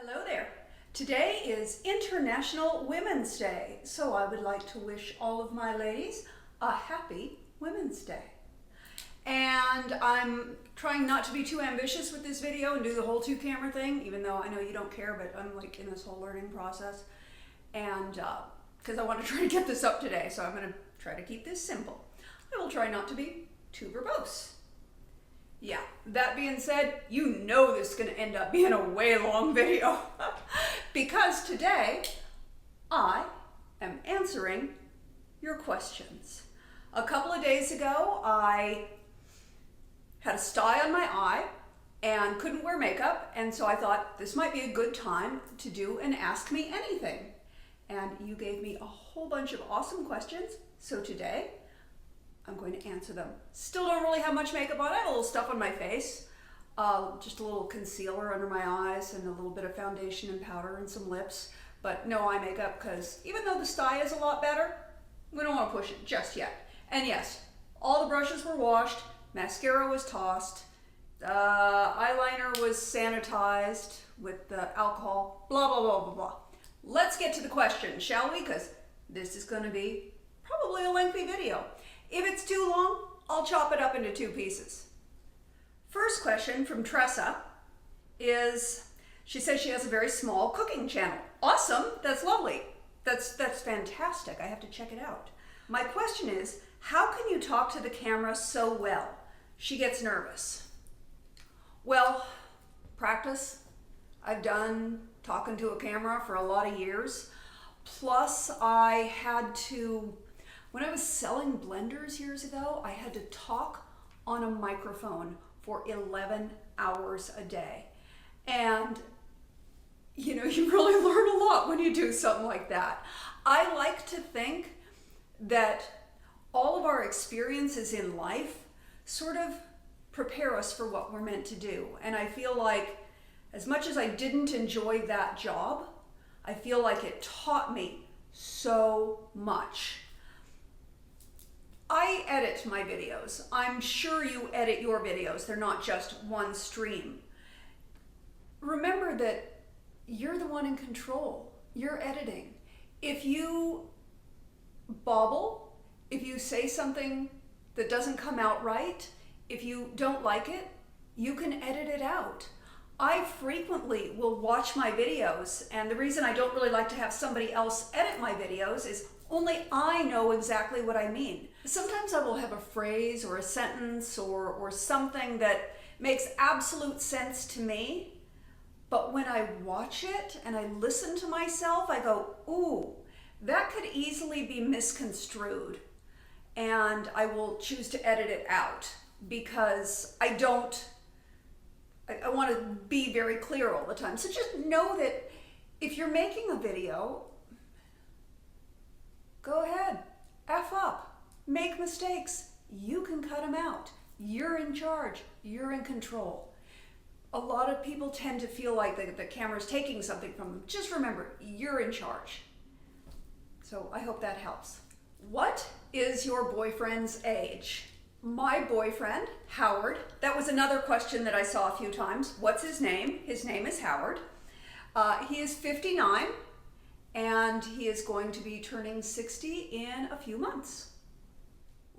Hello there. Today is International Women's Day, so I would like to wish all of my ladies a happy Women's Day. And I'm trying not to be too ambitious with this video and do the whole two-camera thing, even though I know you don't care, but I'm like in this whole learning process. And because I want to try to get this up today, so I'm going to try to keep this simple. I will try not to be too verbose. Yeah, that being said, you know this is going to end up being a way long video because today I am answering your questions. A couple of days ago, I had a sty on my eye and couldn't wear makeup, and so I thought this might be a good time to do an Ask Me Anything. And you gave me a whole bunch of awesome questions, so today I'm going to answer them. Still don't really have much makeup on. I have a little stuff on my face. Just a little concealer under my eyes and a little bit of foundation and powder and some lips. But no eye makeup because even though the sty is a lot better, we don't want to push it just yet. And yes, all the brushes were washed. Mascara was tossed. Eyeliner was sanitized with the alcohol. Blah, blah, blah, blah, blah. Let's get to the question, shall we? Because this is going to be probably a lengthy video. If it's too long, I'll chop it up into two pieces. First question from Tressa is, she says she has a very small cooking channel. Awesome, that's lovely. That's fantastic, I have to check it out. My question is, how can you talk to the camera so well? She gets nervous. Well, practice. I've done talking to a camera for a lot of years. Plus I had to, when I was selling blenders years ago, I had to talk on a microphone for 11 hours a day. And you know, you really learn a lot when you do something like that. I like to think that all of our experiences in life sort of prepare us for what we're meant to do. And I feel like as much as I didn't enjoy that job, I feel like it taught me so much. I edit my videos. I'm sure you edit your videos. They're not just one stream. Remember that you're the one in control. You're editing. If you bobble, if you say something that doesn't come out right, if you don't like it, you can edit it out. I frequently will watch my videos, and the reason I don't really like to have somebody else edit my videos is only I know exactly what I mean. Sometimes I will have a phrase or a sentence or something that makes absolute sense to me, but when I watch it and I listen to myself, I go, ooh, that could easily be misconstrued, and I will choose to edit it out because I want to be very clear all the time. So just know that if you're making a video, go ahead, F up, make mistakes. You can cut them out. You're in charge. You're in control. A lot of people tend to feel like the camera's taking something from them. Just remember, you're in charge. So I hope that helps. What is your boyfriend's age? My boyfriend, Howard, that was another question that I saw a few times. What's his name? His name is Howard. He is 59 and he is going to be turning 60 in a few months.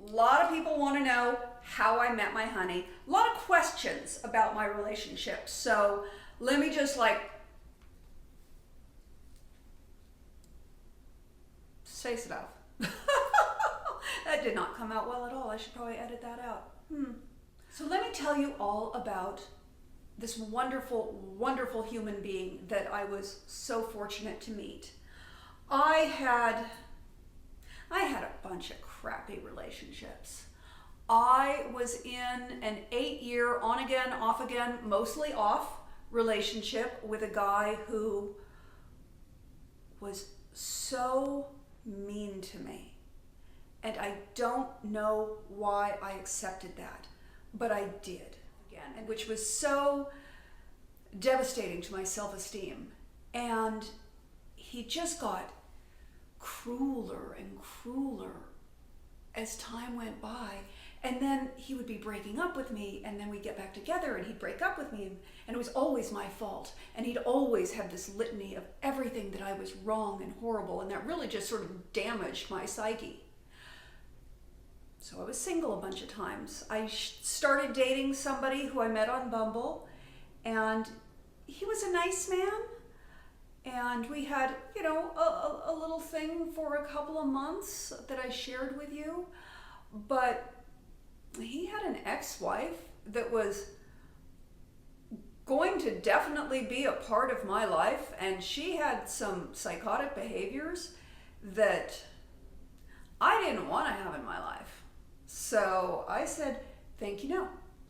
A lot of people want to know how I met my honey. A lot of questions about my relationship. So let me just say stuff. That did not come out well at all. I should probably edit that out. So let me tell you all about this wonderful, wonderful human being that I was so fortunate to meet. I had a bunch of crappy relationships. I was in an 8-year on again, off again, mostly off relationship with a guy who was so mean to me. And I don't know why I accepted that, but I did again, and which was so devastating to my self-esteem. And he just got crueler and crueler as time went by. And then he would be breaking up with me, and then we'd get back together, and he'd break up with me, and it was always my fault. And he'd always have this litany of everything that I was wrong and horrible, and that really just sort of damaged my psyche. So I was single a bunch of times. I started dating somebody who I met on Bumble, and he was a nice man. And we had, a little thing for a couple of months that I shared with you. But he had an ex-wife that was going to definitely be a part of my life, and she had some psychotic behaviors that I didn't want to have in my life. So I said, thank you, no.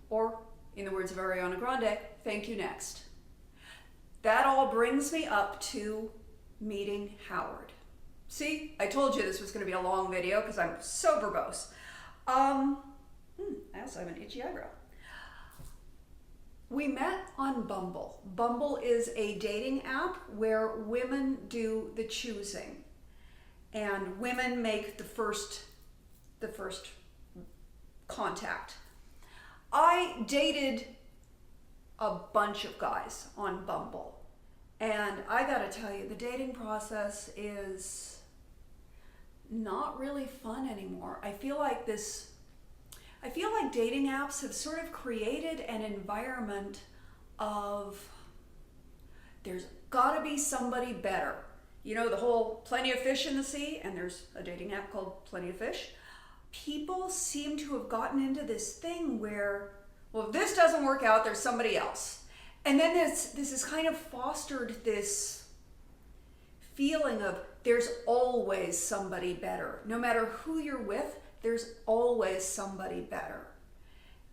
Or, in the words of Ariana Grande, thank you, next. That all brings me up to meeting Howard. See, I told you this was going to be a long video because I'm so verbose. I also have an itchy eyebrow. We met on Bumble. Bumble is a dating app where women do the choosing, and women make the first contact. I dated a bunch of guys on Bumble, and I gotta tell you, the dating process is not really fun anymore. I feel like dating apps have sort of created an environment of there's gotta be somebody better. You know, the whole plenty of fish in the sea, and there's a dating app called Plenty of Fish. People seem to have gotten into this thing where, well, if this doesn't work out, there's somebody else. And then this has kind of fostered this feeling of there's always somebody better. No matter who you're with, there's always somebody better.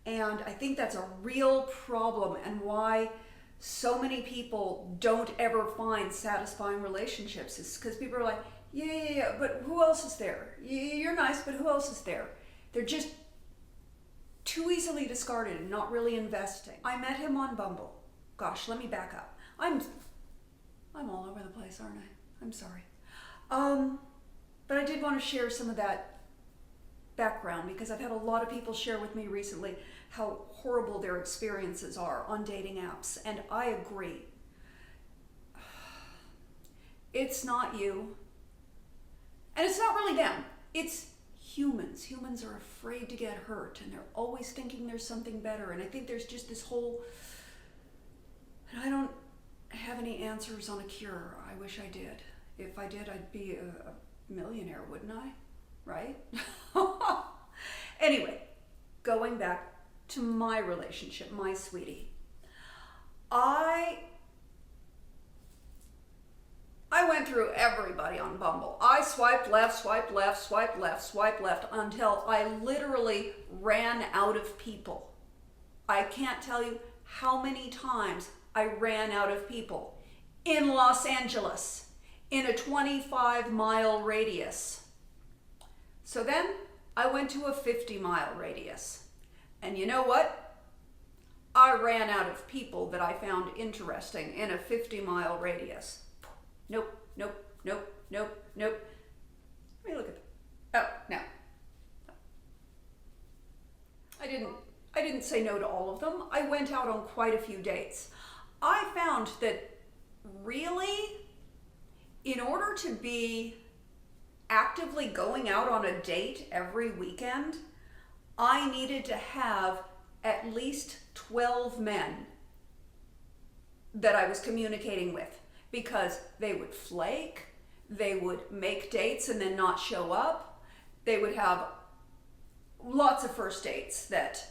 And I think that's a real problem, and why so many people don't ever find satisfying relationships is because people are like, yeah, but who else is there? You're nice, but who else is there? They're just too easily discarded and not really investing. I met him on Bumble. Gosh, let me back up. I'm all over the place, aren't I? I'm sorry. But I did want to share some of that background because I've had a lot of people share with me recently how horrible their experiences are on dating apps, and I agree. It's not you. And it's not really them. It's humans. Humans are afraid to get hurt, and they're always thinking there's something better. And I think there's just this whole, and I don't have any answers on a cure. I wish I did. If I did, I'd be a millionaire, wouldn't I? Right? Anyway, going back to my relationship, my sweetie. I went through everybody on Bumble. I swiped left, swiped left, swiped left, swiped left until I literally ran out of people. I can't tell you how many times I ran out of people in Los Angeles in a 25-mile radius. So then I went to a 50-mile radius. And you know what? I ran out of people that I found interesting in a 50-mile radius. Nope, nope, nope, nope, nope. Let me look at that. Oh, no. I didn't say no to all of them. I went out on quite a few dates. I found that really, in order to be actively going out on a date every weekend, I needed to have at least 12 men that I was communicating with, because they would flake, they would make dates and then not show up, they would have lots of first dates that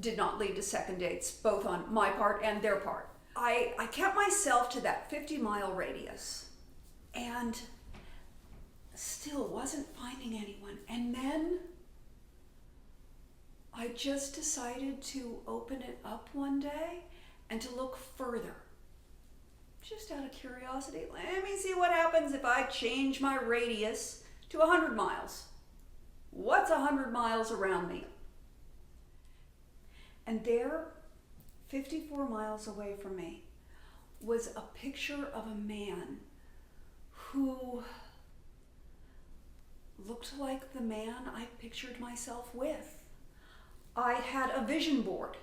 did not lead to second dates, both on my part and their part. I kept myself to that 50-mile radius and still wasn't finding anyone. And then I just decided to open it up one day and to look further. Just out of curiosity, let me see what happens if I change my radius to 100 miles. What's 100 miles around me? And there, 54 miles away from me, was a picture of a man who looked like the man I pictured myself with. I had a vision board,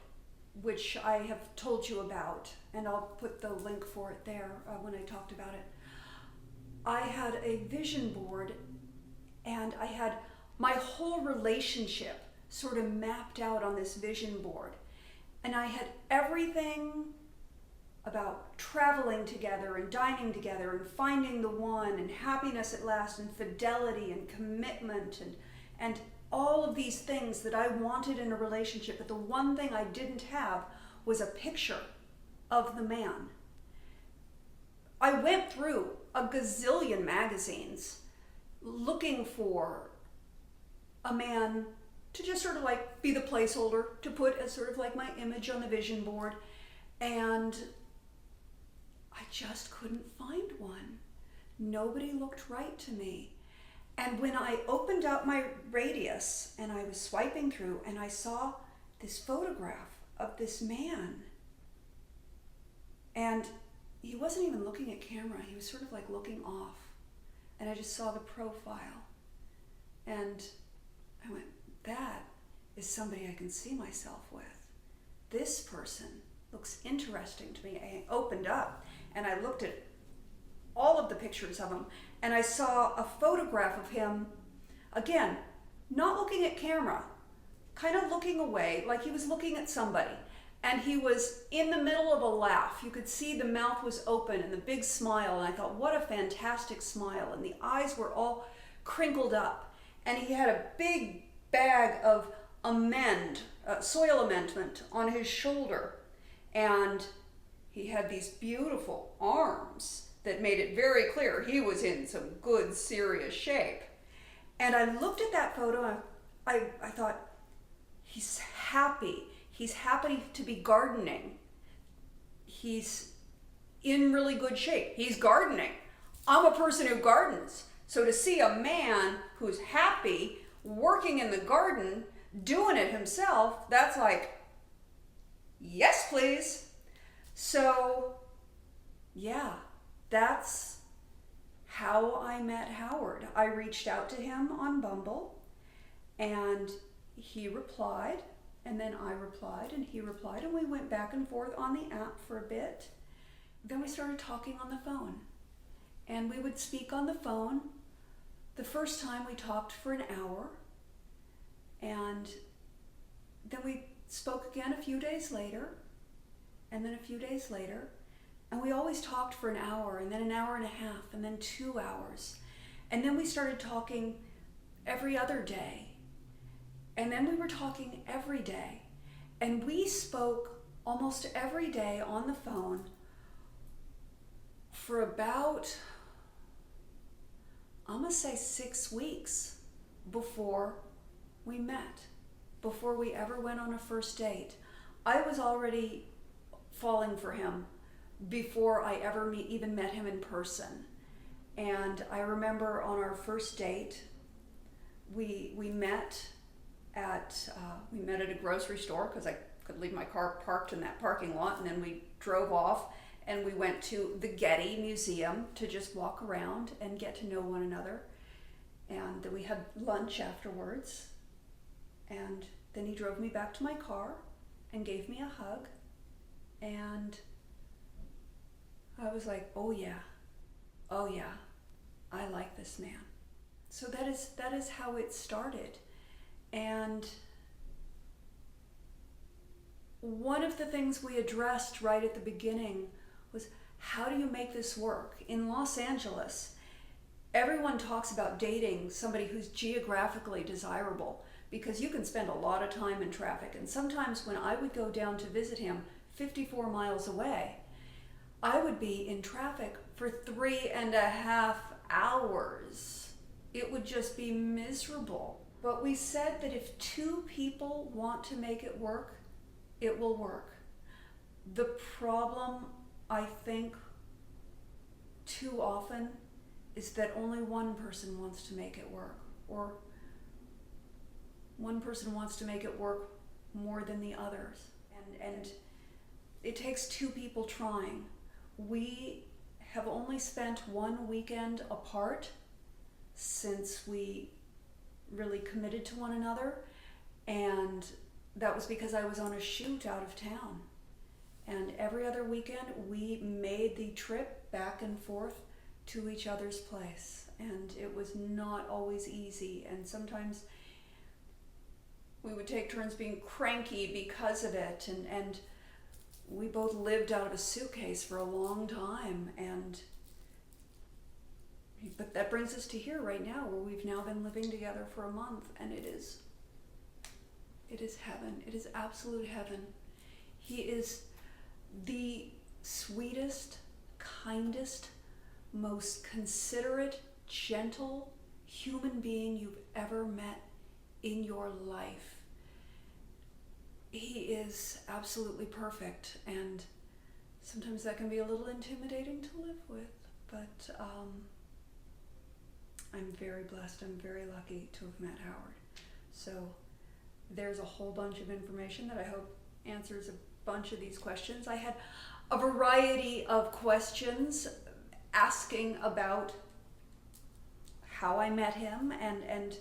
which I have told you about, and I'll put the link for it there when I talked about it. I had a vision board, and I had my whole relationship sort of mapped out on this vision board. And I had everything about traveling together and dining together and finding the one and happiness at last and fidelity and commitment and all of these things that I wanted in a relationship. But the one thing I didn't have was a picture of the man. I went through a gazillion magazines looking for a man to just sort of like be the placeholder, to put as sort of like my image on the vision board. And I just couldn't find one. Nobody looked right to me. And when I opened up my radius and I was swiping through and I saw this photograph of this man, and he wasn't even looking at camera, he was sort of like looking off. And I just saw the profile. And I went, that is somebody I can see myself with. This person looks interesting to me. I opened up and I looked at all of the pictures of him, and I saw a photograph of him, again, not looking at camera, kind of looking away, like he was looking at somebody. And he was in the middle of a laugh. You could see the mouth was open and the big smile. And I thought, what a fantastic smile. And the eyes were all crinkled up. And he had a big bag of soil amendment on his shoulder. And he had these beautiful arms that made it very clear he was in some good, serious shape. And I looked at that photo and I thought, he's happy. He's happy to be gardening. He's in really good shape. He's gardening. I'm a person who gardens. So to see a man who's happy, working in the garden, doing it himself, that's like, yes, please. So, yeah, that's how I met Howard. I reached out to him on Bumble, and he replied. And then I replied, and he replied, and we went back and forth on the app for a bit. Then we started talking on the phone. And we would speak on the phone. The first time we talked for an hour. And then we spoke again a few days later. And then a few days later. And we always talked for an hour, and then an hour and a half, and then 2 hours. And then we started talking every other day. And then we were talking every day. And we spoke almost every day on the phone for about, I'm going to say 6 weeks before we met, before we ever went on a first date. I was already falling for him before I ever even met him in person. And I remember on our first date, we met at a grocery store because I could leave my car parked in that parking lot, and then we drove off and we went to the Getty Museum to just walk around and get to know one another. And then we had lunch afterwards, and then he drove me back to my car and gave me a hug, and I was like, oh yeah, I like this man. So that is how it started. And one of the things we addressed right at the beginning was, how do you make this work? In Los Angeles, everyone talks about dating somebody who's geographically desirable because you can spend a lot of time in traffic. And sometimes when I would go down to visit him 54 miles away, I would be in traffic for 3.5 hours. It would just be miserable. But we said that if 2 people want to make it work, it will work. The problem, I think, too often is that only one person wants to make it work, or one person wants to make it work more than the others. And it takes 2 people trying. We have only spent 1 weekend apart since we really committed to one another, and that was because I was on a shoot out of town. And every other weekend, we made the trip back and forth to each other's place. And it was not always easy. And sometimes we would take turns being cranky because of it. And we both lived out of a suitcase for a long time. But that brings us to here right now, where we've now been living together for a month. And it is heaven. It is absolute heaven. He is the sweetest, kindest, most considerate, gentle human being you've ever met in your life. He is absolutely perfect, and sometimes that can be a little intimidating to live with, but I'm very blessed. I'm very lucky to have met Howard. So there's a whole bunch of information that I hope answers a bunch of these questions. I had a variety of questions asking about how I met him and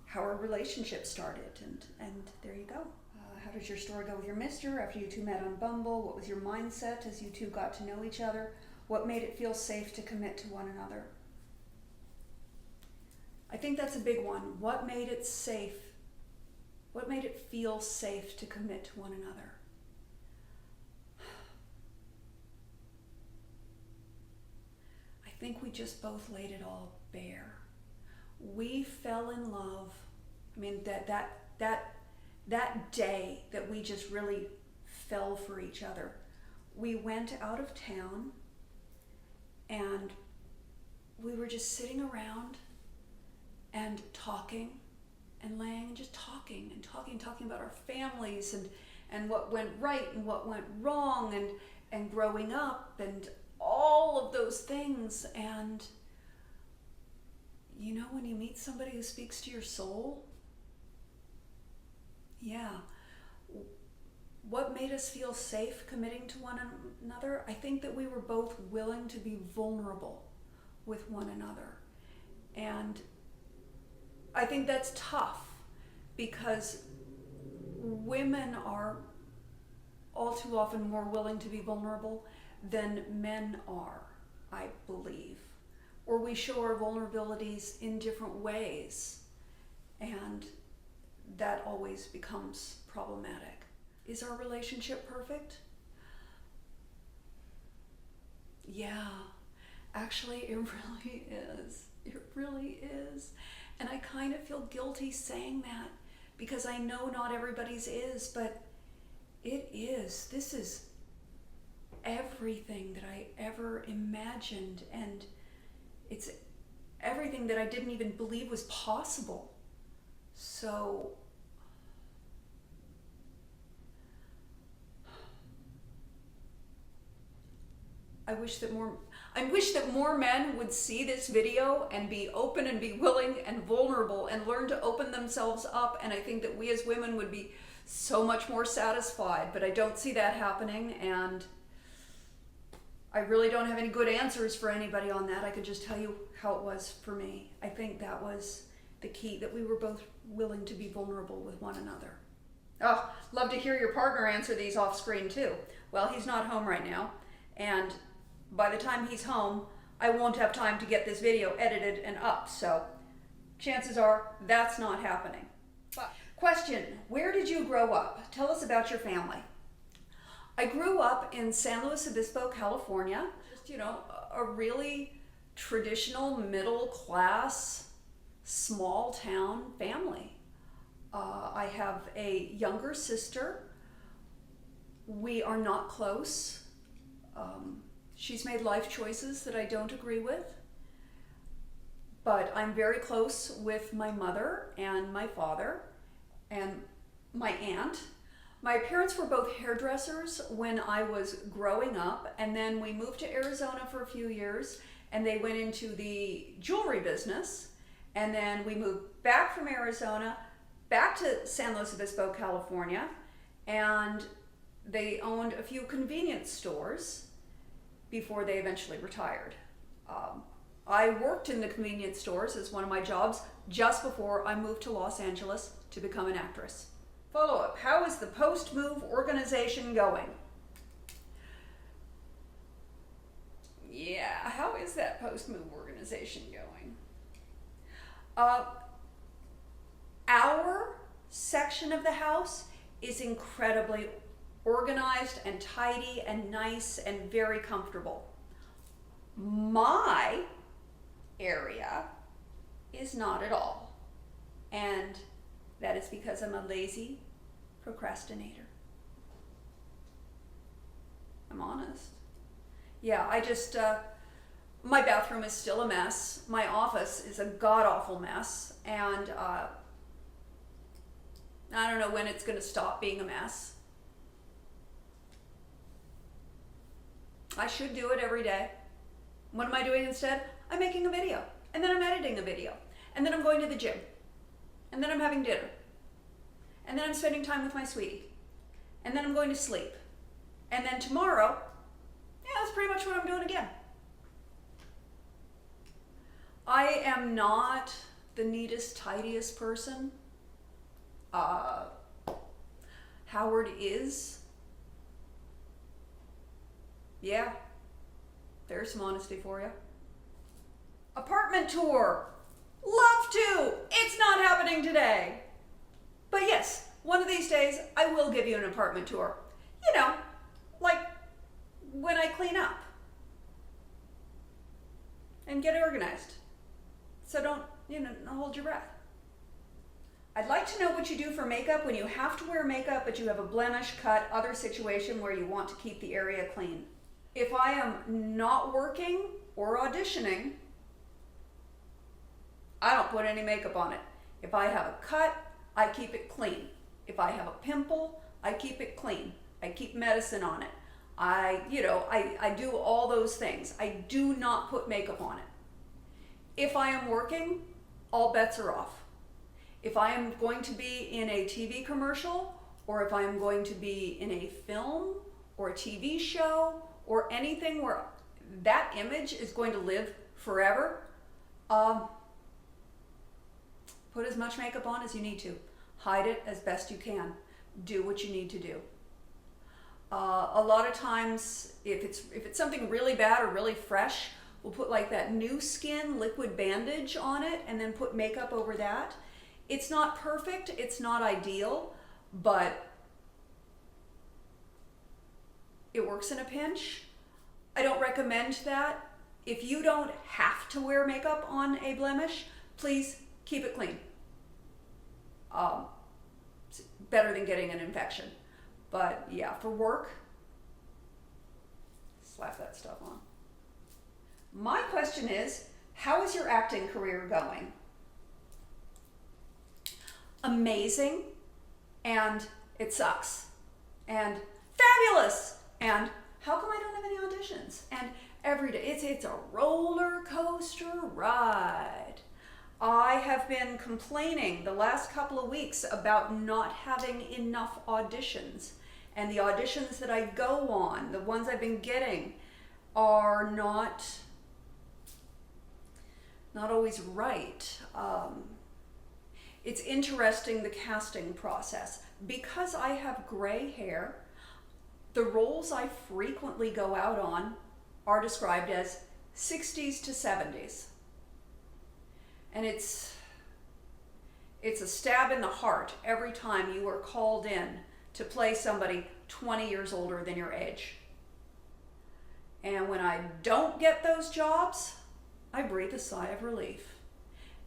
how our relationship started, and there you go. How does your story go with your mister after you two met on Bumble? What was your mindset as you two got to know each other? What made it feel safe to commit to one another? I think that's a big one. What made it safe? What made it feel safe to commit to one another? I think we just both laid it all bare. We fell in love. I mean, that day that we just really fell for each other. We went out of town and we were just sitting around and talking and laying and just talking about our families and what went right and what went wrong and growing up and all of those things. And you know, when you meet somebody who speaks to your soul, yeah. What made us feel safe committing to one another? I think that we were both willing to be vulnerable with one another. And I think that's tough because women are all too often more willing to be vulnerable than men are, I believe. Or we show our vulnerabilities in different ways, and that always becomes problematic. Is our relationship perfect? Yeah, actually it really is. It really is. And I kind of feel guilty saying that because I know not everybody's is, but it is. This is everything that I ever imagined, and it's everything that I didn't even believe was possible. So I wish that more men would see this video and be open and be willing and vulnerable and learn to open themselves up. And I think that we as women would be so much more satisfied, but I don't see that happening. And I really don't have any good answers for anybody on that. I could just tell you how it was for me. I think that was the key, that we were both willing to be vulnerable with one another. Oh, love to hear your partner answer these off screen too. Well, he's not home right now, and by the time he's home, I won't have time to get this video edited and up, so chances are that's not happening. Question, where did you grow up? Tell us about your family. I grew up in San Luis Obispo, California. Just, a really traditional middle class, small town family. I have a younger sister. We are not close. She's made life choices that I don't agree with, but I'm very close with my mother and my father and my aunt. My parents were both hairdressers when I was growing up, and then we moved to Arizona for a few years, and they went into the jewelry business, and then we moved back from Arizona back to San Luis Obispo, California, and they owned a few convenience stores before they eventually retired. I worked in the convenience stores as one of my jobs just before I moved to Los Angeles to become an actress. Follow-up. How is the post-move organization going? Yeah, how is that post-move organization going? Our section of the house is incredibly organized and tidy and nice and very comfortable. My area is not at all. And that is because I'm a lazy procrastinator. I'm honest. Yeah, my bathroom is still a mess. My office is a god-awful mess. And I don't know when it's going to stop being a mess. I should do it every day. What am I doing instead? I'm making a video. And then I'm editing a video. And then I'm going to the gym. And then I'm having dinner. And then I'm spending time with my sweetie. And then I'm going to sleep. And then tomorrow, that's pretty much what I'm doing again. I am not the neatest, tidiest person. Howard is. Yeah, there's some honesty for you. Apartment tour. Love to. It's not happening today. But yes, one of these days I will give you an apartment tour. You know, like when I clean up and get organized. So don't hold your breath. I'd like to know what you do for makeup when you have to wear makeup, but you have a blemish, cut, other situation where you want to keep the area clean. If I am not working or auditioning, I don't put any makeup on it. If I have a cut, I keep it clean. If I have a pimple, I keep it clean. I keep medicine on it. I do all those things. I do not put makeup on it. If I am working, all bets are off. If I am going to be in a TV commercial, or if I am going to be in a film or a TV show or anything where that image is going to live forever, put as much makeup on as you need to. Hide it as best you can. Do what you need to do. A lot of times, if it's something really bad or really fresh, we'll put like that new skin liquid bandage on it and then put makeup over that. It's not perfect, it's not ideal, but it works in a pinch. I don't recommend that. If you don't have to wear makeup on a blemish, please keep it clean. It's better than getting an infection. But yeah, for work, slap that stuff on. My question is, how is your acting career going? Amazing, and it sucks, and fabulous, and how come I don't have any auditions? And every day, it's a roller coaster ride. I have been complaining the last couple of weeks about not having enough auditions, and the auditions that I go on, the ones I've been getting, are not always right. It's interesting, the casting process. Because I have gray hair, the roles I frequently go out on are described as 60s to 70s. And it's a stab in the heart every time you are called in to play somebody 20 years older than your age. And when I don't get those jobs, I breathe a sigh of relief.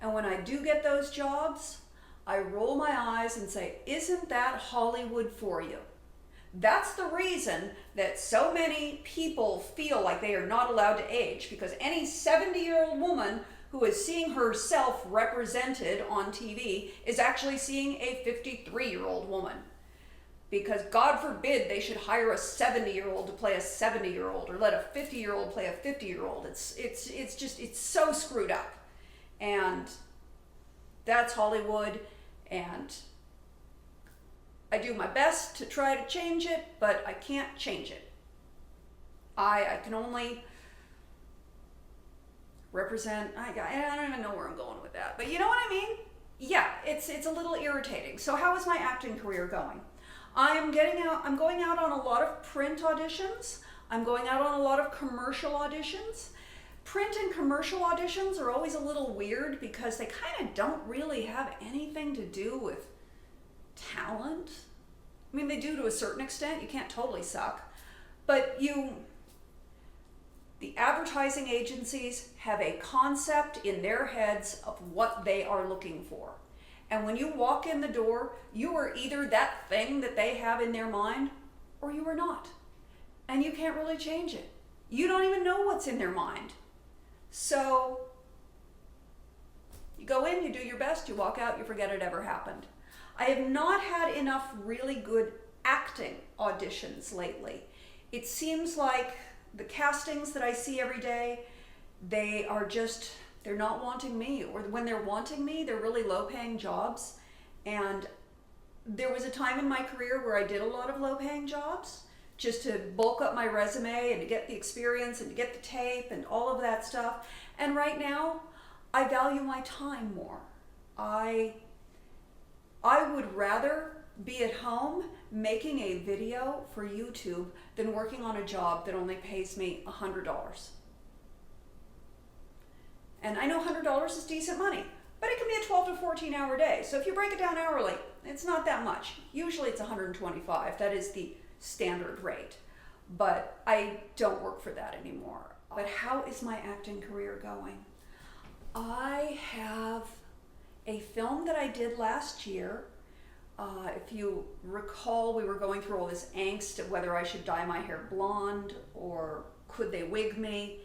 And when I do get those jobs, I roll my eyes and say, isn't that Hollywood for you? That's the reason that so many people feel like they are not allowed to age, because any 70-year-old woman who is seeing herself represented on TV is actually seeing a 53-year-old woman. Because God forbid they should hire a 70-year-old to play a 70-year-old, or let a 50-year-old play a 50-year-old. It's so screwed up. And that's Hollywood, and I do my best to try to change it, but I can't change it. I can only represent, I don't even know where I'm going with that, but you know what I mean? yeah, it's a little irritating. So how is my acting career going? I'm going out on a lot of print auditions. I'm going out on a lot of commercial auditions. Print and commercial auditions are always a little weird because they kind of don't really have anything to do with talent. I mean, they do to a certain extent. You can't totally suck. But the advertising agencies have a concept in their heads of what they are looking for. And when you walk in the door, you are either that thing that they have in their mind or you are not. And you can't really change it. You don't even know what's in their mind. So you go in, you do your best, you walk out, you forget it ever happened. I have not had enough really good acting auditions lately. It seems like the castings that I see every day, they're not wanting me, or when they're wanting me, they're really low-paying jobs. And there was a time in my career where I did a lot of low-paying jobs just to bulk up my resume and to get the experience and to get the tape and all of that stuff. And right now, I value my time more. I would rather be at home making a video for YouTube than working on a job that only pays me $100. And I know $100 is decent money, but it can be a 12 to 14 hour day. So if you break it down hourly, it's not that much. Usually it's 125. That is the standard rate. But I don't work for that anymore. But how is my acting career going? I have a film that I did last year. If you recall, we were going through all this angst of whether I should dye my hair blonde or could they wig me,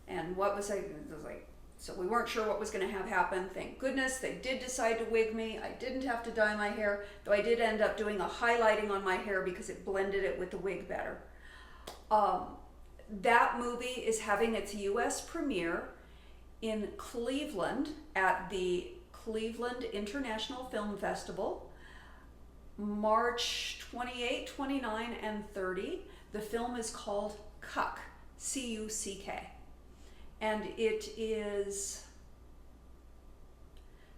and what was I was like. So we weren't sure what was going to have happen. Thank goodness they did decide to wig me. I didn't have to dye my hair, though I did end up doing a highlighting on my hair because it blended it with the wig better. That movie is having its US premiere in Cleveland at the Cleveland International Film Festival, March 28, 29, and 30. The film is called Cuck, C-U-C-K. And it is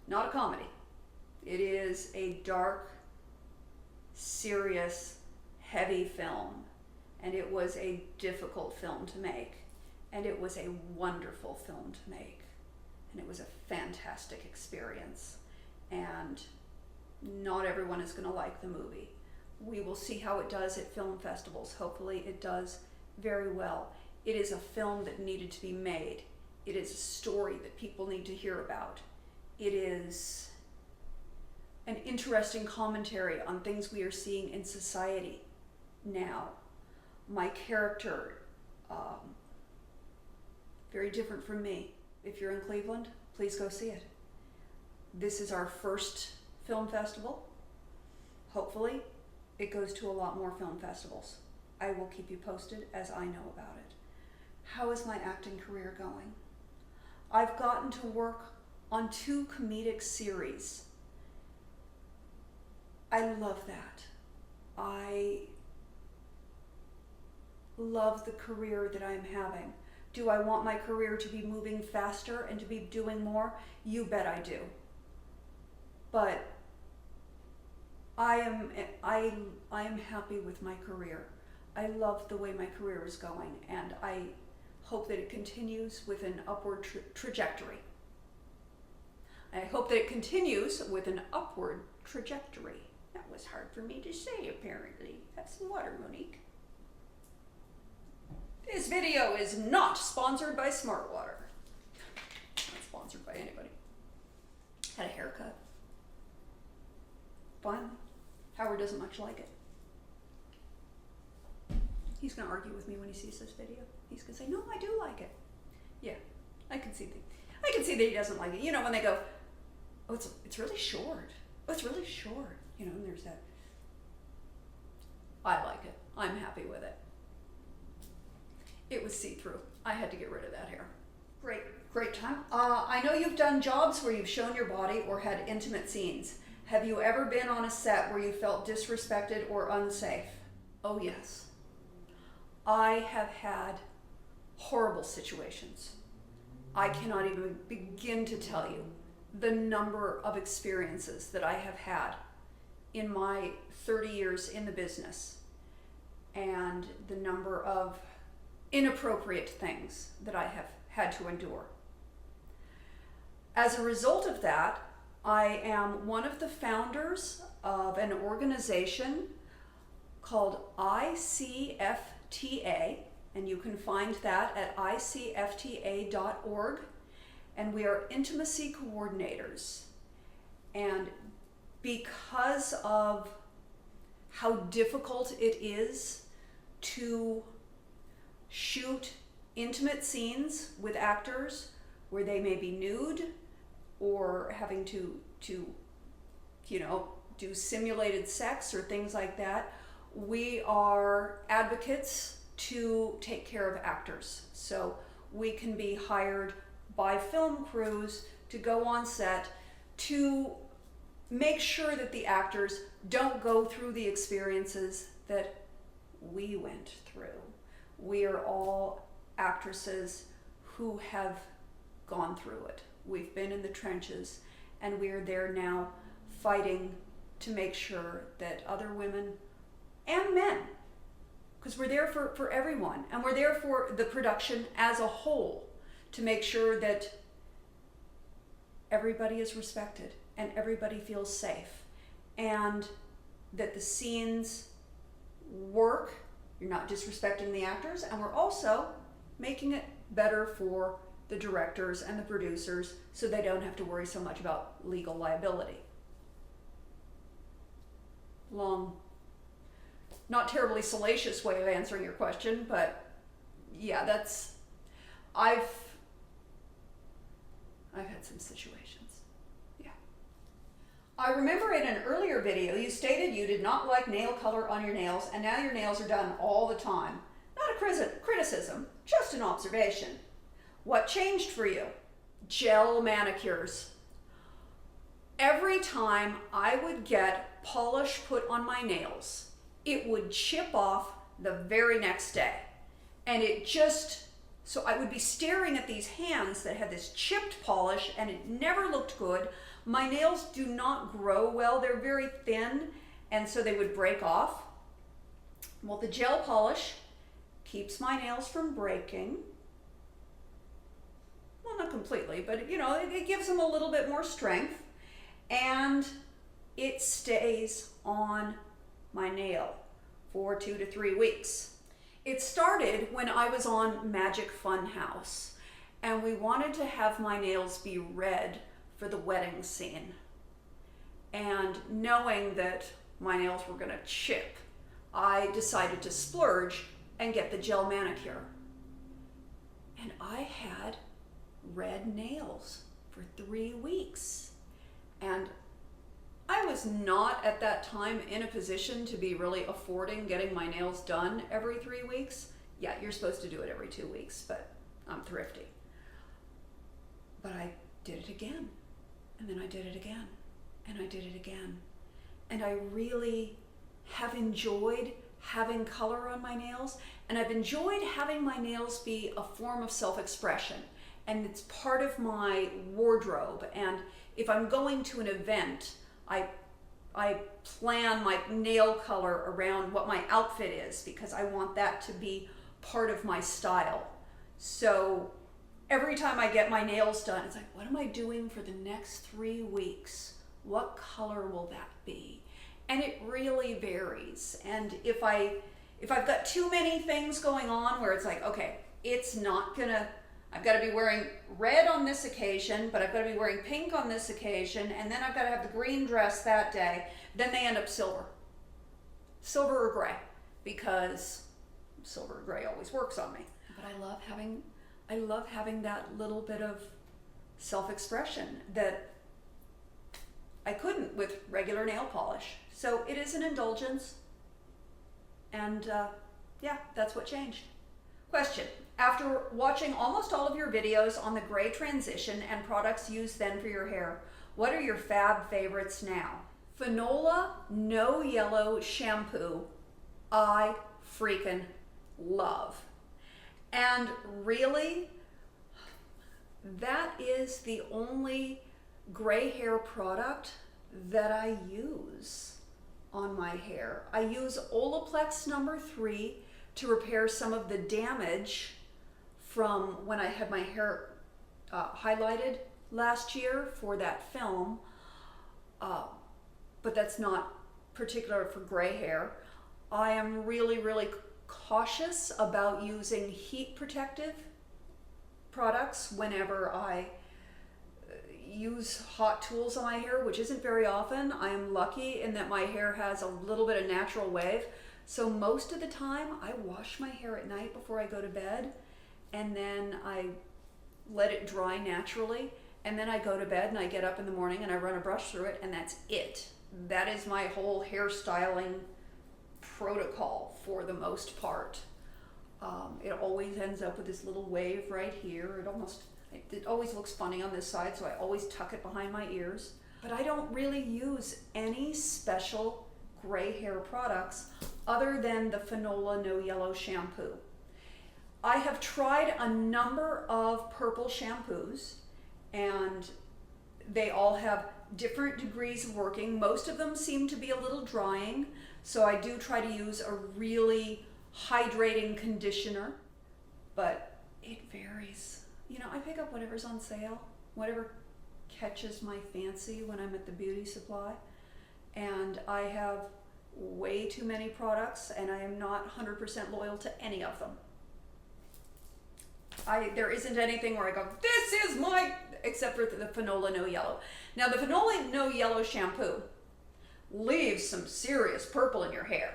not a comedy. It is a dark, serious, heavy film. And it was a difficult film to make. And it was a wonderful film to make. And it was a fantastic experience. And not everyone is going to like the movie. We will see how it does at film festivals. Hopefully it does very well. It is a film that needed to be made. It is a story that people need to hear about. It is an interesting commentary on things we are seeing in society now. My character, very different from me. If you're in Cleveland, please go see it. This is our first film festival. Hopefully, it goes to a lot more film festivals. I will keep you posted as I know about it. How is my acting career going? I've gotten to work on 2 comedic series. I love that. I love the career that I'm having. Do I want my career to be moving faster and to be doing more? You bet I do. But I am happy with my career. I love the way my career is going, and I hope that it continues with an upward trajectory. I hope that it continues with an upward trajectory. That was hard for me to say, apparently. Have some water, Monique. This video is not sponsored by Smart Water. Not sponsored by anybody. Had a haircut. Fun. Howard doesn't much like it. He's going to argue with me when he sees this video. He's going to say, no, I do like it. Yeah, I can see that he doesn't like it. You know, when they go, oh, it's really short. Oh, it's really short. You know, and there's that. I like it. I'm happy with it. It was see-through. I had to get rid of that hair. Great time. I know you've done jobs where you've shown your body or had intimate scenes. Have you ever been on a set where you felt disrespected or unsafe? Oh, yes. I have had horrible situations. I cannot even begin to tell you the number of experiences that I have had in my 30 years in the business and the number of inappropriate things that I have had to endure. As a result of that, I am one of the founders of an organization called ICFTA, and you can find that at icfta.org, and we are intimacy coordinators. And because of how difficult it is to shoot intimate scenes with actors where they may be nude or having to do simulated sex or things like that, we are advocates to take care of actors. So we can be hired by film crews to go on set to make sure that the actors don't go through the experiences that we went through. We are all actresses who have gone through it. We've been in the trenches, and we're there now fighting to make sure that other women and men, because we're there for everyone, and we're there for the production as a whole to make sure that everybody is respected and everybody feels safe and that the scenes work. You're not disrespecting the actors, and we're also making it better for the directors and the producers so they don't have to worry so much about legal liability. Long, not terribly salacious way of answering your question, but yeah, I've had some situations. Yeah. I remember in an earlier video you stated you did not like nail color on your nails, and now your nails are done all the time. Not a criticism, just an observation. What changed for you? Gel manicures. Every time I would get polish put on my nails, it would chip off the very next day. And so I would be staring at these hands that had this chipped polish, and it never looked good. My nails do not grow well. They're very thin, and so they would break off. Well, the gel polish keeps my nails from breaking. Well, not completely, but it gives them a little bit more strength, and it stays on my nail for 2 to 3 weeks. It started when I was on Magic Fun House, and we wanted to have my nails be red for the wedding scene. And knowing that my nails were going to chip, I decided to splurge and get the gel manicure. And I had red nails for 3 weeks. And I was not at that time in a position to be really affording getting my nails done every 3 weeks. Yeah, you're supposed to do it every 2 weeks, but I'm thrifty. But I did it again, and then I did it again, and I did it again. And I really have enjoyed having color on my nails, and I've enjoyed having my nails be a form of self-expression, and it's part of my wardrobe. And if I'm going to an event, I plan my nail color around what my outfit is, because I want that to be part of my style. So every time I get my nails done, it's like, what am I doing for the next 3 weeks? What color will that be? And it really varies. And if I've got too many things going on where it's like, okay, I've got to be wearing red on this occasion, but I've got to be wearing pink on this occasion, and then I've got to have the green dress that day, then they end up silver or gray, because silver or gray always works on me. But I love having that little bit of self-expression that I couldn't with regular nail polish. So it is an indulgence, and yeah, that's what changed. Question: after watching almost all of your videos on the gray transition and products used then for your hair, what are your fab favorites now? Fanola No Yellow Shampoo, I freaking love. And really, that is the only gray hair product that I use on my hair. I use Olaplex number 3 to repair some of the damage from when I had my hair highlighted last year for that film, but that's not particular for gray hair. I am really cautious about using heat protective products whenever I use hot tools on my hair, which isn't very often. I am lucky in that my hair has a little bit of natural wave. So most of the time I wash my hair at night before I go to bed, and then I let it dry naturally. And then I go to bed and I get up in the morning and I run a brush through it, and that's it. That is my whole hairstyling protocol for the most part. It always ends up with this little wave right here. It always looks funny on this side, so I always tuck it behind my ears. But I don't really use any special gray hair products other than the Fanola No Yellow shampoo. I have tried a number of purple shampoos, and they all have different degrees of working. Most of them seem to be a little drying, so I do try to use a really hydrating conditioner, but it varies. You know, I pick up whatever's on sale, whatever catches my fancy when I'm at the beauty supply, and I have way too many products, and I am not 100% loyal to any of them. There isn't anything where I go, this is my, except for the Fanola No Yellow. Now, the Fanola No Yellow shampoo leaves some serious purple in your hair,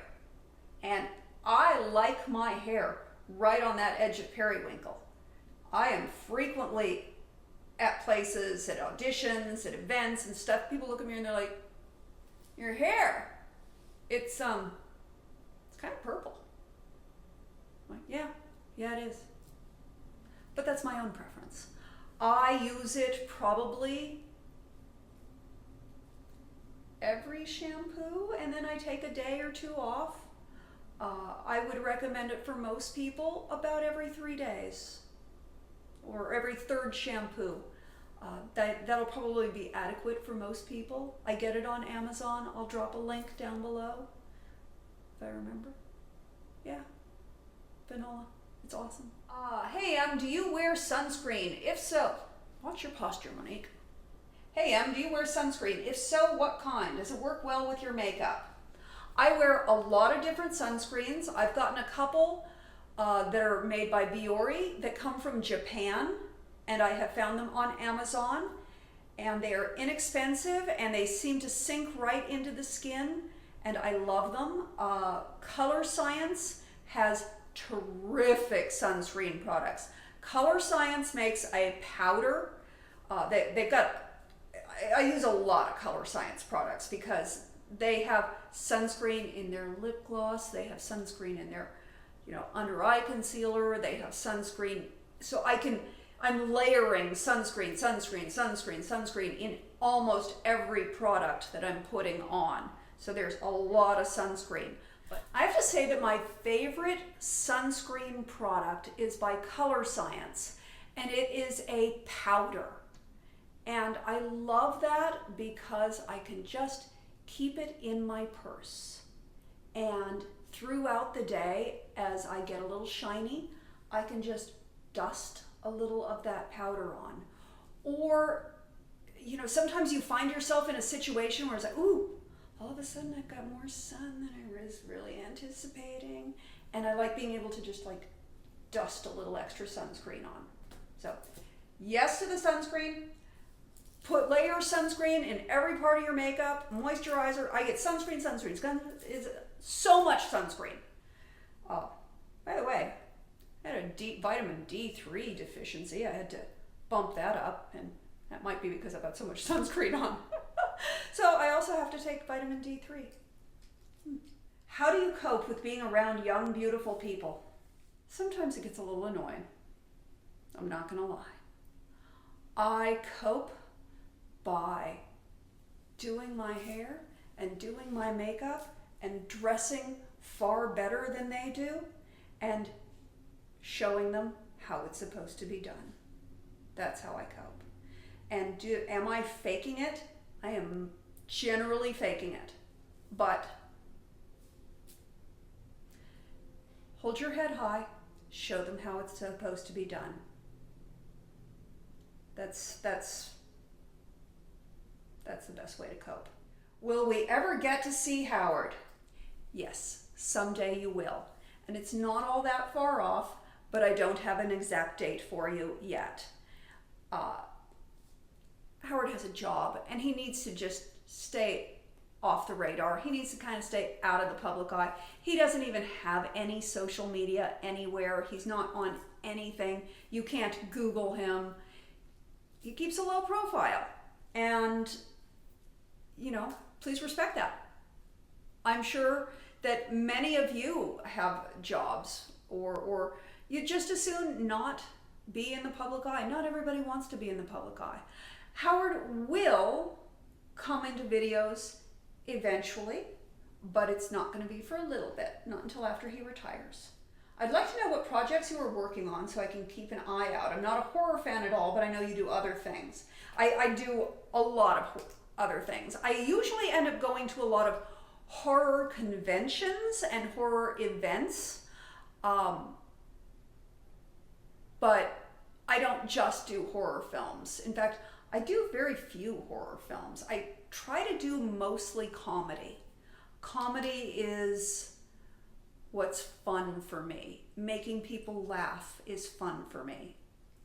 and I like my hair right on that edge of periwinkle. I am frequently at places, at auditions, at events and stuff. People look at me and they're like, your hair, it's kind of purple. I'm like, yeah, it is. But that's my own preference. I use it probably every shampoo, and then I take a day or two off. I would recommend it for most people about every 3 days or every third shampoo. That'll probably be adequate for most people. I get it on Amazon. I'll drop a link down below if I remember. Yeah, Fanola. It's awesome. Hey do you wear sunscreen? If so, watch your posture, Monique. Hey do you wear sunscreen? If so, what kind? Does it work well with your makeup? I wear a lot of different sunscreens. I've gotten a couple that are made by Biore that come from Japan, and I have found them on Amazon, and they are inexpensive and they seem to sink right into the skin, and I love them. Color Science has terrific sunscreen products. Color Science makes a powder. I use a lot of Color Science products because they have sunscreen in their lip gloss, they have sunscreen in their, under eye concealer, they have sunscreen. So I'm layering sunscreen in almost every product that I'm putting on. So there's a lot of sunscreen. But I have to say that my favorite sunscreen product is by Color Science, and it is a powder. And I love that because I can just keep it in my purse. And throughout the day, as I get a little shiny, I can just dust a little of that powder on. Or, sometimes you find yourself in a situation where it's like, ooh, all of a sudden I've got more sun than I was really anticipating. And I like being able to just dust a little extra sunscreen on. So yes to the sunscreen. Layer sunscreen in every part of your makeup, moisturizer. I get sunscreen. Is so much sunscreen. By the way, I had a vitamin D3 deficiency. I had to bump that up, and that might be because I've got so much sunscreen on. So I also have to take vitamin D3. How do you cope with being around young, beautiful people? Sometimes it gets a little annoying. I'm not gonna lie. I cope by doing my hair and doing my makeup and dressing far better than they do and showing them how it's supposed to be done. That's how I cope. And am I faking it? I am generally faking it. But hold your head high, show them how it's supposed to be done. That's the best way to cope. Will we ever get to see Howard? Yes, someday you will. And it's not all that far off, but I don't have an exact date for you yet. Howard has a job, and he needs to just stay off the radar. He needs to kind of stay out of the public eye. He doesn't even have any social media anywhere. He's not on anything. You can't Google him. He keeps a low profile. And, please respect that. I'm sure that many of you have jobs or you just as soon not be in the public eye. Not everybody wants to be in the public eye. Howard will come into videos eventually, but it's not going to be for a little bit, not until after he retires. I'd like to know what projects you are working on so I can keep an eye out. I'm not a horror fan at all, but I know you do other things. I do a lot of other things. I usually end up going to a lot of horror conventions and horror events, but I don't just do horror films. In fact, I do very few horror films. I try to do mostly comedy. Comedy is what's fun for me. Making people laugh is fun for me.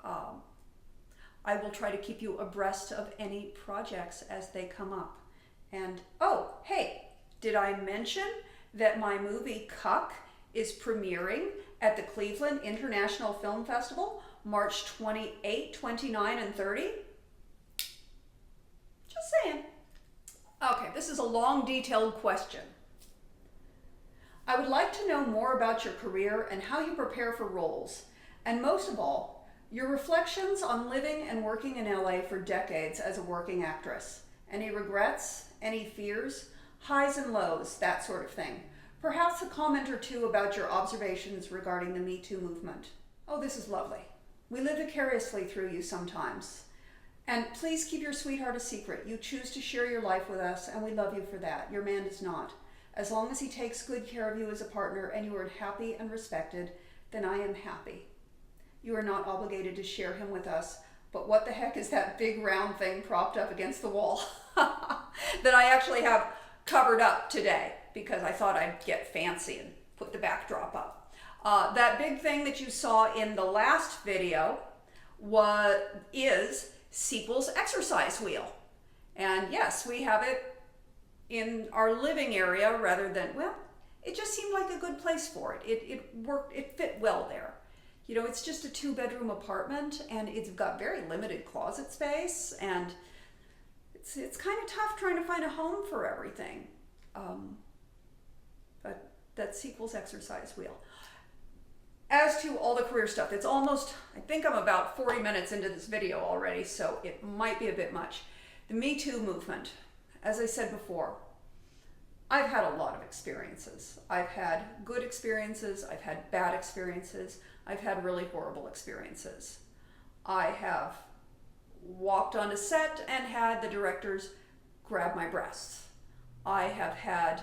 I will try to keep you abreast of any projects as they come up. And, oh, hey, did I mention that my movie Cuck is premiering at the Cleveland International Film Festival, March 28, 29, and 30? Just saying. Okay, this is a long, detailed question. I would like to know more about your career and how you prepare for roles, and most of all, your reflections on living and working in LA for decades as a working actress. Any regrets, any fears, highs and lows, that sort of thing. Perhaps a comment or two about your observations regarding the Me Too movement. Oh, this is lovely. We live vicariously through you sometimes. And please keep your sweetheart a secret. You choose to share your life with us, and we love you for that. Your man does not. As long as he takes good care of you as a partner and you are happy and respected, then I am happy. You are not obligated to share him with us, but what the heck is that big round thing propped up against the wall that I actually have covered up today because I thought I'd get fancy and put the backdrop up. That big thing that you saw in the last video is Sequel's exercise wheel. And yes, we have it in our living area rather than, well, it just seemed like a good place for it. It worked, it fit well there. It's just a 2-bedroom apartment and it's got very limited closet space and it's kind of tough trying to find a home for everything. But that's Sequel's exercise wheel. As to all the career stuff, it's almost, I think I'm about 40 minutes into this video already, so it might be a bit much. The Me Too movement, as I said before, I've had a lot of experiences. I've had good experiences, I've had bad experiences, I've had really horrible experiences. I have walked on a set and had the directors grab my breasts. I have had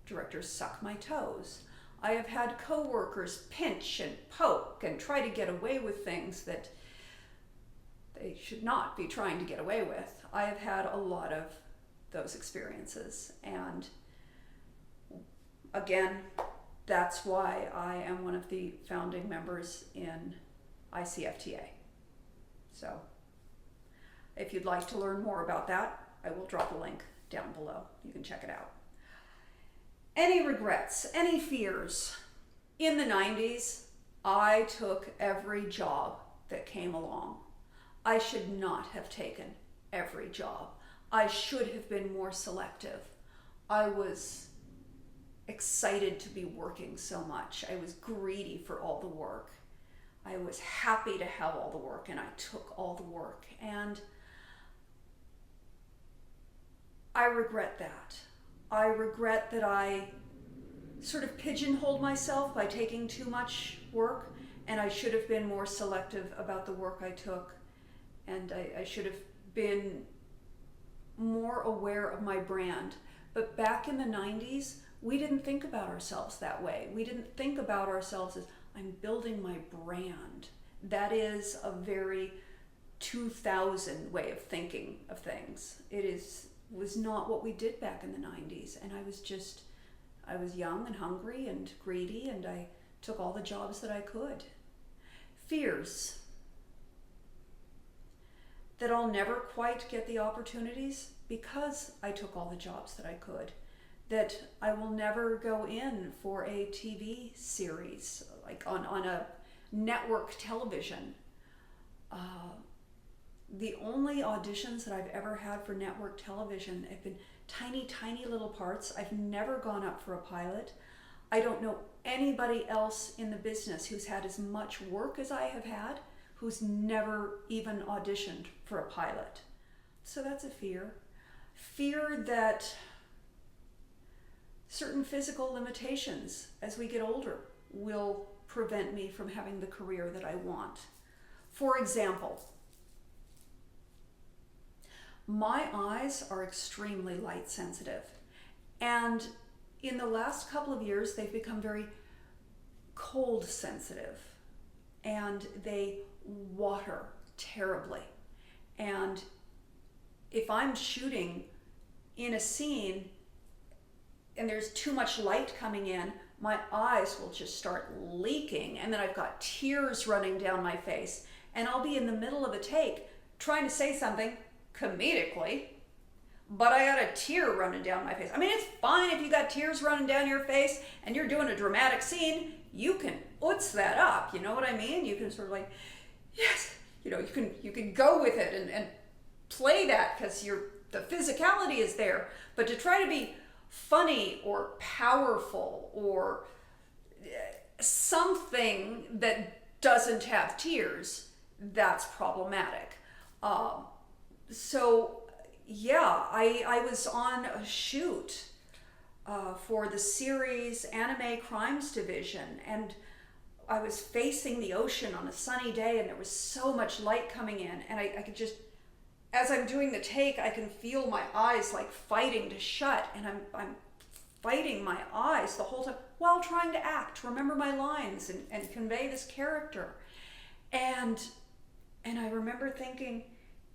directors suck my toes. I have had coworkers pinch and poke and try to get away with things that they should not be trying to get away with. I have had a lot of those experiences, and again, that's why I am one of the founding members in ICFTA. So if you'd like to learn more about that, I will drop a link down below. You can check it out. Any regrets, any fears? In the 90s, I took every job that came along. I should not have taken every job. I should have been more selective. I was excited to be working so much. I was greedy for all the work. I was happy to have all the work, and I took all the work. And I regret that. I regret that I sort of pigeonholed myself by taking too much work, and I should have been more selective about the work I took. and I should have been more aware of my brand. But back in the 90s, we didn't think about ourselves that way. We didn't think about ourselves as, I'm building my brand. That is a very 2000 way of thinking of things. Was not what we did back in the 90s. And I was young and hungry and greedy, and I took all the jobs that I could. Fears. That I'll never quite get the opportunities because I took all the jobs that I could. That I will never go in for a TV series, like on a network television. The only auditions that I've ever had for network television have been tiny, tiny little parts. I've never gone up for a pilot. I don't know anybody else in the business who's had as much work as I have had, who's never even auditioned for a pilot. So that's a fear. Fear that certain physical limitations as we get older will prevent me from having the career that I want. For example, my eyes are extremely light sensitive, and in the last couple of years they've become very cold sensitive, and they water terribly. And if I'm shooting in a scene and there's too much light coming in, my eyes will just start leaking, and then I've got tears running down my face, and I'll be in the middle of a take trying to say something comedically, but I got a tear running down my face. I mean, it's fine if you got tears running down your face and you're doing a dramatic scene, you can oots that up, you know what I mean? You can sort of like, yes, you can go with it and play that because the physicality is there. But to try to be funny or powerful or something that doesn't have tears, that's problematic. So yeah, I was on a shoot for the series Anime Crimes Division, and I was facing the ocean on a sunny day, and there was so much light coming in, and I could just, as I'm doing the take, I can feel my eyes like fighting to shut, and I'm fighting my eyes the whole time while trying to act, remember my lines, and convey this character. And I remember thinking,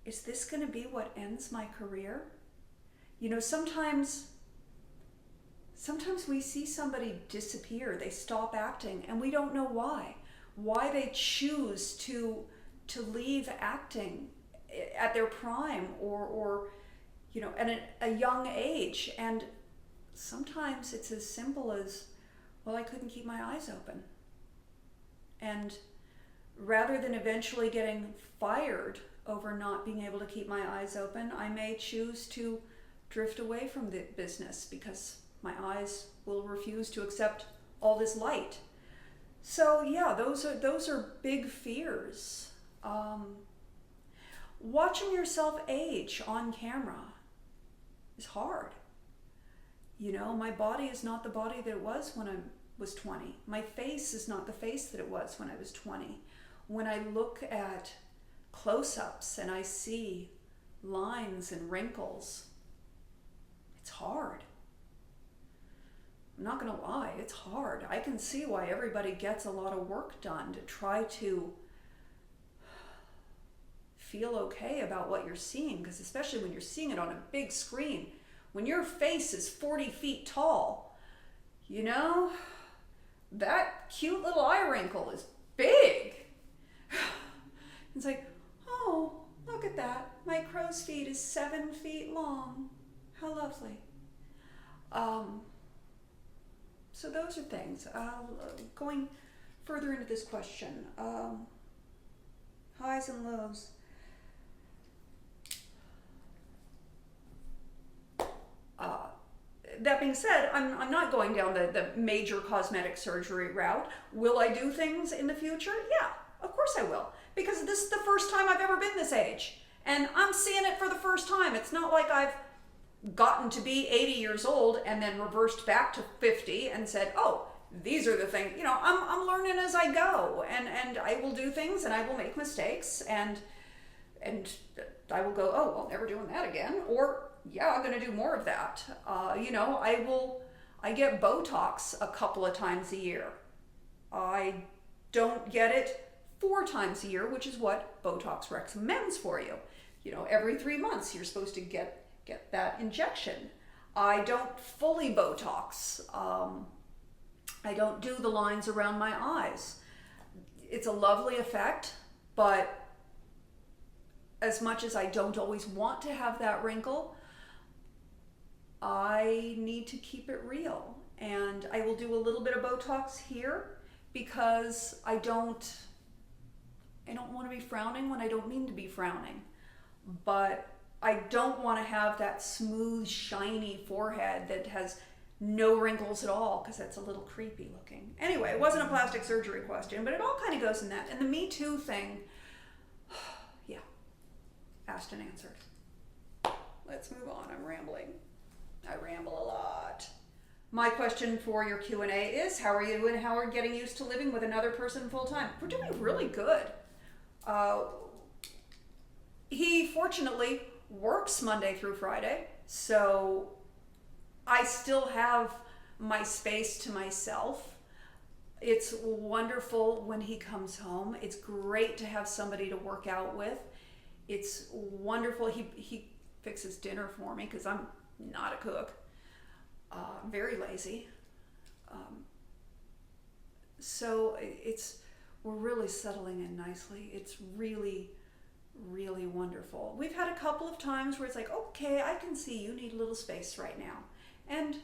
is this going to be what ends my career? You know, sometimes we see somebody disappear, they stop acting, and we don't know why they choose to leave acting at their prime or you know, at a young age. And sometimes it's as simple as, well, I couldn't keep my eyes open. And rather than eventually getting fired over not being able to keep my eyes open, I may choose to drift away from the business because my eyes will refuse to accept all this light. So yeah, those are big fears. Watching yourself age on camera is hard. You know, my body is not the body that it was when I was 20. My face is not the face that it was when I was 20. When I look at close-ups and I see lines and wrinkles, it's hard. I'm not gonna lie, it's hard. I can see why everybody gets a lot of work done to try to feel okay about what you're seeing, because especially when you're seeing it on a big screen, when your face is 40 feet tall, you know, that cute little eye wrinkle is big. It's like, oh, look at that. My crow's feet is 7 feet long. How lovely. So those are things. Going further into this question, highs and lows. That being said, I'm not going down the major cosmetic surgery route. Will I do things in the future? Yeah, of course I will. Because this is the first time I've ever been this age. And I'm seeing it for the first time. It's not like I've gotten to be 80 years old and then reversed back to 50 and said, oh, these are the things. You know, I'm learning as I go. And I will do things and I will make mistakes. And and I will go, oh, well, never doing that again. Or, yeah, I'm going to do more of that. I get Botox a couple of times a year. I don't get it 4 times a year, which is what Botox recommends for you. Every 3 months you're supposed to get that injection. I don't fully Botox. I don't do the lines around my eyes. It's a lovely effect, but as much as I don't always want to have that wrinkle, I need to keep it real. And I will do a little bit of Botox here because I don't want to be frowning when I don't mean to be frowning. But I don't want to have that smooth, shiny forehead that has no wrinkles at all, because that's a little creepy looking. Anyway, it wasn't a plastic surgery question, but it all kind of goes in that. And the Me Too thing, yeah, asked and answered. Let's move on. I'm rambling. I ramble a lot. My question for your Q&A is, how are you and how are you getting used to living with another person full time? We're doing really good. He fortunately works Monday through Friday, so I still have my space to myself. It's wonderful when he comes home. It's great to have somebody to work out with. It's wonderful. He fixes dinner for me because I'm not a cook. I'm very lazy. So we're really settling in nicely. It's really, really wonderful. We've had a couple of times where it's like, okay, I can see you need a little space right now. And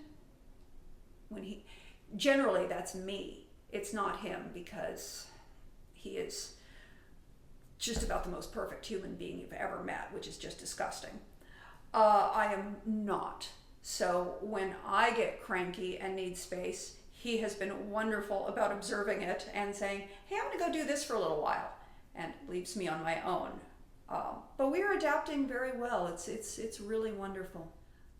generally that's me. It's not him, because he is just about the most perfect human being you've ever met, which is just disgusting. I am not. So when I get cranky and need space, he has been wonderful about observing it and saying, hey, I'm gonna go do this for a little while, and leaves me on my own. But we are adapting very well. It's really wonderful.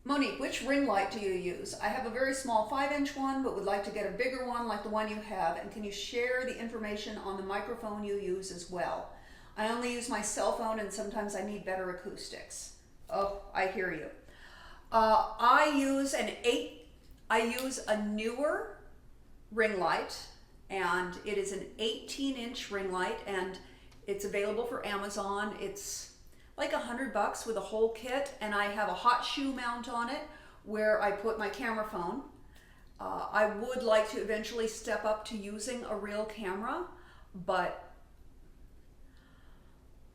Monique, which ring light do you use? I have a very small 5-inch one, but would like to get a bigger one like the one you have. And can you share the information on the microphone you use as well? I only use my cell phone, and sometimes I need better acoustics. Oh, I hear you. I use a newer ring light, and it is an 18-inch ring light, and it's available for Amazon. It's like $100 with a whole kit, and I have a hot shoe mount on it where I put my camera phone. I would like to eventually step up to using a real camera, but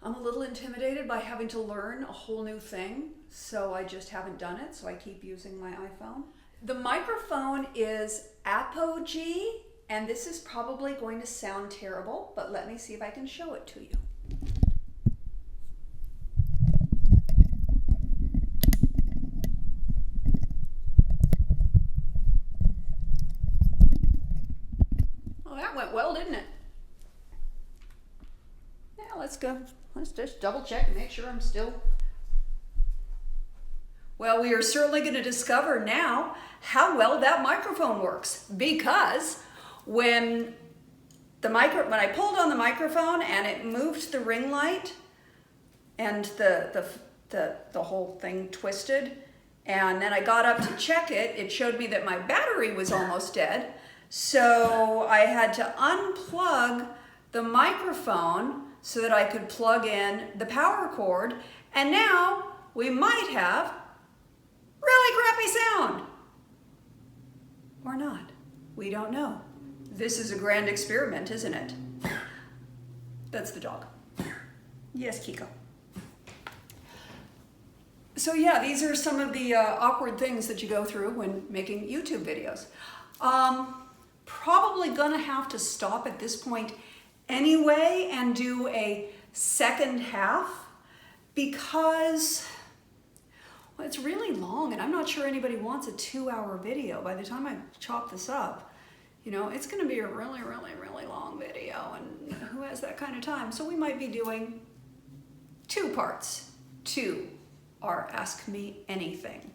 I'm a little intimidated by having to learn a whole new thing, so I just haven't done it, so I keep using my iPhone. The microphone is Apogee, and this is probably going to sound terrible, but let me see if I can show it to you. Well, that went well, didn't it? Yeah, let's go. Let's just double check and make sure I'm still... Well, we are certainly going to discover now how well that microphone works, because when I pulled on the microphone and it moved the ring light and the whole thing twisted, and then I got up to check it, it showed me that my battery was almost dead. So I had to unplug the microphone so that I could plug in the power cord, and now we might have really crappy sound. Or not. We don't know. This is a grand experiment, isn't it? That's the dog. Yes, Kiko. So yeah, these are some of the awkward things that you go through when making YouTube videos. Probably gonna have to stop at this point anyway and do a second half, because well, it's really long, and I'm not sure anybody wants a 2-hour video. By the time I chop this up, it's going to be a really, really, really long video, and who has that kind of time? So we might be doing 2 parts to our Ask Me Anything.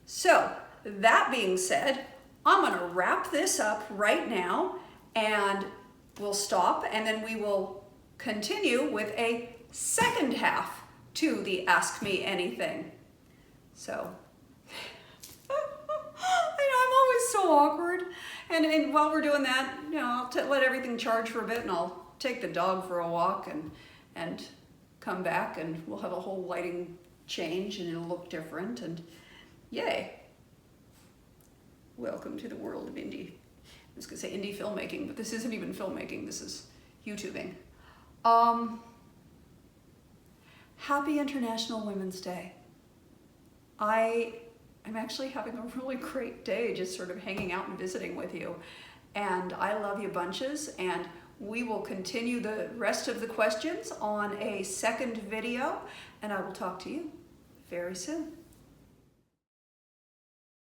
So that being said, I'm going to wrap this up right now, and we'll stop, and then we will continue with a second half to the Ask Me Anything. So, I'm always so awkward. And while we're doing that, I'll let everything charge for a bit, and I'll take the dog for a walk and come back, and we'll have a whole lighting change, and it'll look different, and yay. Welcome to the world of indie. I was gonna say indie filmmaking, but this isn't even filmmaking, this is YouTubing. Happy International Women's Day. I'm actually having a really great day just sort of hanging out and visiting with you. And I love you bunches, and we will continue the rest of the questions on a second video, and I will talk to you very soon.